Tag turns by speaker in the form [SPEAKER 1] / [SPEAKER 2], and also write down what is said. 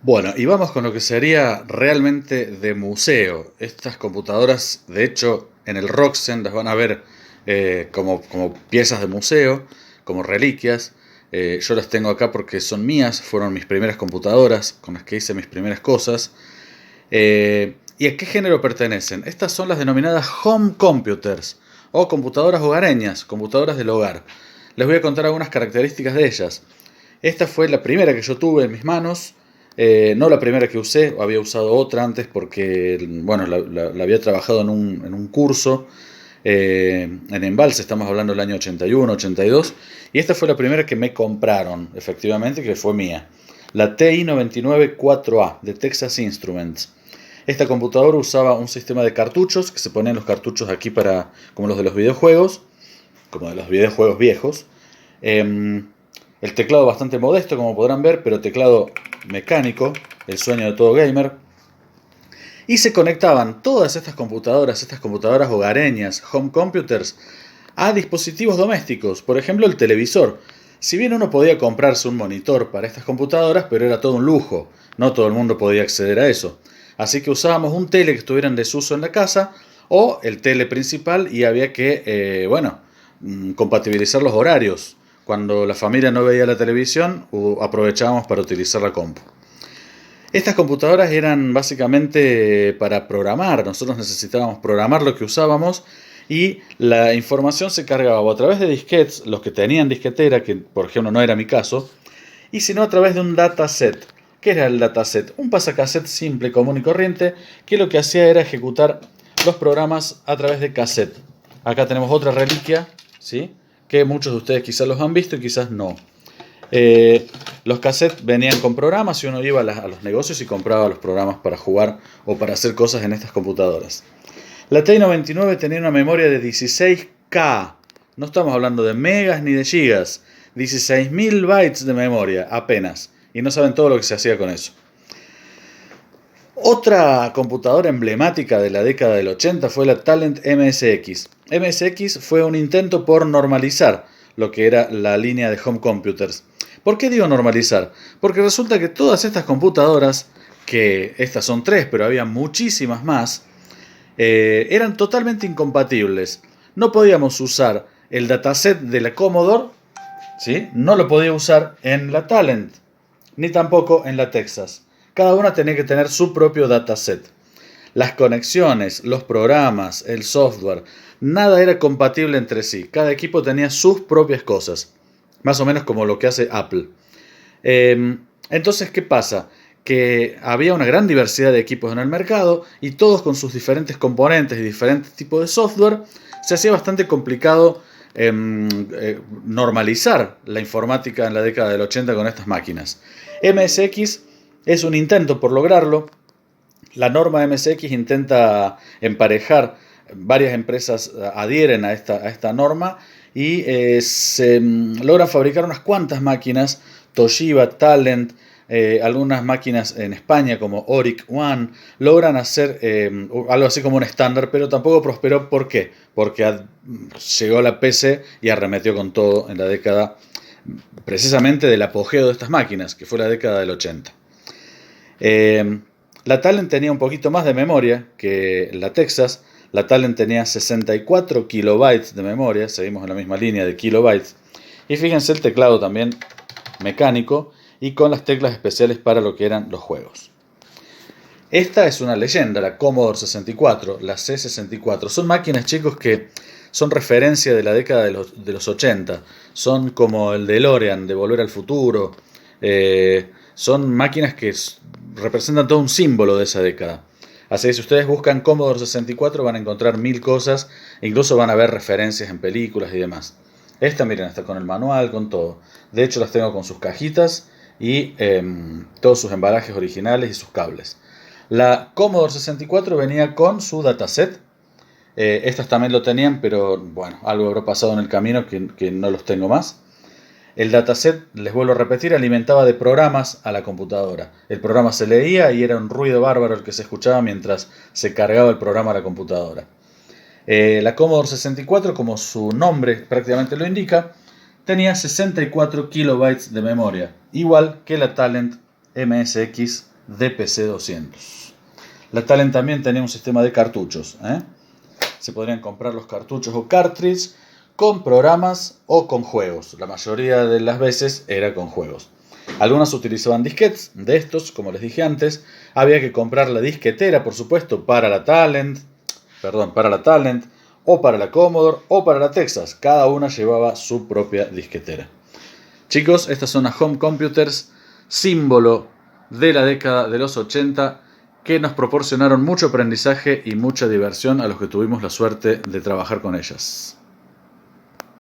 [SPEAKER 1] Bueno, y vamos con lo que sería realmente de museo. Estas computadoras, de hecho, en el Roxen las van a ver como piezas de museo, como reliquias. Yo las tengo acá porque son mías, fueron mis primeras computadoras con las que hice mis primeras cosas. ¿Y a qué género pertenecen? Estas son las denominadas home computers o computadoras hogareñas, computadoras del hogar. Les voy a contar algunas características de ellas. Esta fue la primera que yo tuve en mis manos, no la primera que usé, había usado otra antes porque, bueno, la había trabajado en un curso, en Embalse, estamos hablando del año 81, 82, y esta fue la primera que me compraron, efectivamente, que fue mía. La TI 994A de Texas Instruments. Esta computadora usaba un sistema de cartuchos, que se ponían los cartuchos aquí para, como los de los videojuegos, como de los videojuegos viejos. El teclado bastante modesto, como podrán ver, pero teclado mecánico, el sueño de todo gamer. Y se conectaban todas estas computadoras hogareñas, home computers, a dispositivos domésticos, por ejemplo el televisor. Si bien uno podía comprarse un monitor para estas computadoras, pero era todo un lujo, no todo el mundo podía acceder a eso. Así que usábamos un tele que estuviera en desuso en la casa, o el tele principal, y había que, compatibilizar los horarios. Cuando la familia no veía la televisión, aprovechábamos para utilizar la compu. Estas computadoras eran básicamente para programar. Nosotros necesitábamos programar lo que usábamos y la información se cargaba o a través de disquetes, los que tenían disquetera, que por ejemplo no era mi caso, y sino a través de un dataset. ¿Qué era el dataset? Un pasacassette simple, común y corriente, que lo que hacía era ejecutar los programas a través de cassette. Acá tenemos otra reliquia, ¿sí?, que muchos de ustedes quizás los han visto y quizás no. Los cassettes venían con programas y uno iba a los negocios y compraba los programas para jugar o para hacer cosas en estas computadoras. La TI 99 tenía una memoria de 16K. No estamos hablando de megas ni de gigas. 16.000 bytes de memoria apenas. Y no saben todo lo que se hacía con eso. Otra computadora emblemática de la década del 80 fue la Talent MSX. MSX fue un intento por normalizar lo que era la línea de home computers. ¿Por qué digo normalizar? Porque resulta que todas estas computadoras, que estas son tres, pero había muchísimas más, eran totalmente incompatibles. No podíamos usar el dataset de la Commodore, ¿sí?, no lo podía usar en la Talent, ni tampoco en la Texas. Cada una tenía que tener su propio dataset. Las conexiones, los programas, el software, nada era compatible entre sí. Cada equipo tenía sus propias cosas. Más o menos como lo que hace Apple. Entonces, ¿qué pasa? Que había una gran diversidad de equipos en el mercado y todos con sus diferentes componentes y diferentes tipos de software. Se hacía bastante complicado normalizar la informática en la década del 80 con estas máquinas. MSX es un intento por lograrlo. La norma MSX intenta emparejar, varias empresas adhieren a esta norma y se logran fabricar unas cuantas máquinas, Toshiba, Talent, algunas máquinas en España como Oric One, logran hacer algo así como un estándar, pero tampoco prosperó. ¿Por qué? Porque llegó la PC y arremetió con todo en la década precisamente del apogeo de estas máquinas, que fue la década del 80. La Talent tenía un poquito más de memoria que la Texas. La Talent tenía 64 kilobytes de memoria, seguimos en la misma línea de kilobytes. Y fíjense el teclado también mecánico y con las teclas especiales para lo que eran los juegos. Esta es una leyenda, la Commodore 64, la C64. Son máquinas, chicos, que son referencia de la década de los 80. Son como el DeLorean de Volver al Futuro. Son máquinas que representan todo un símbolo de esa década. Así que si ustedes buscan Commodore 64 van a encontrar mil cosas, e incluso van a ver referencias en películas y demás. Esta, miren, está con el manual, con todo. De hecho, las tengo con sus cajitas y todos sus embalajes originales y sus cables. La Commodore 64 venía con su dataset. Estas también lo tenían, pero bueno, algo habrá pasado en el camino que no los tengo más. El dataset, les vuelvo a repetir, alimentaba de programas a la computadora. El programa se leía y era un ruido bárbaro el que se escuchaba mientras se cargaba el programa a la computadora. La Commodore 64, como su nombre prácticamente lo indica, tenía 64 kilobytes de memoria, igual que la Talent MSX DPC-200. La Talent también tenía un sistema de cartuchos. Se podrían comprar los cartuchos o cartridge con programas o con juegos. La mayoría de las veces era con juegos. Algunas utilizaban disquetes de estos, como les dije antes. Había que comprar la disquetera, por supuesto, para la Talent, o para la Commodore, o para la Texas. Cada una llevaba su propia disquetera. Chicos, estas son las home computers, símbolo de la década de los 80, que nos proporcionaron mucho aprendizaje y mucha diversión a los que tuvimos la suerte de trabajar con ellas.